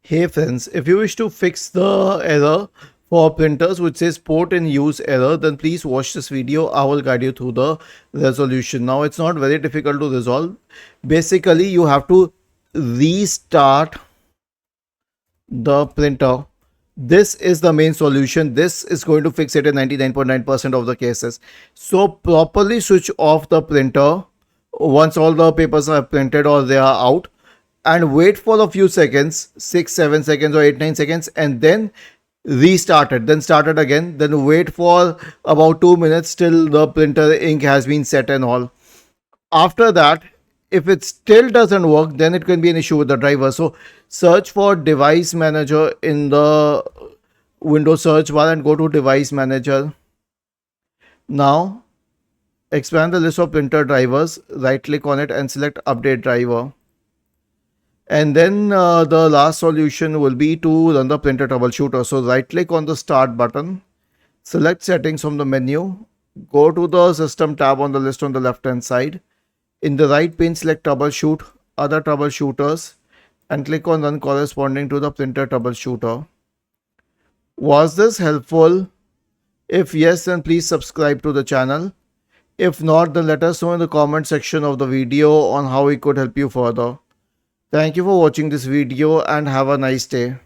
Hey friends, if you wish to fix the error for printers which says port in use error, then please watch this video. I will guide you through the resolution. Now it's not very difficult to resolve. Basically, you have to restart the printer. This is the main solution. This is going to fix it in 99.9% of the cases. So properly switch off the printer once all the papers are printed or they are out, and wait for a few seconds, 6 7 seconds or 8 9 seconds, and then restart it, then start it again, then wait for about 2 minutes till the printer ink has been set and all. After that, if it still doesn't work, then it can be an issue with the driver. So search for device manager in the Windows search bar and go to device manager. Now expand the list of printer drivers, right click on it and select update driver. And then the last solution will be to run the printer troubleshooter. So right click on the start button, select settings from the menu, go to the system tab on the list on the left hand side. In the right pane, select troubleshoot, other troubleshooters, and click on run corresponding to the printer troubleshooter. Was this helpful? If yes, then please subscribe to the channel. If not, then let us know in the comment section of the video on how we could help you further. Thank you for watching this video and have a nice day.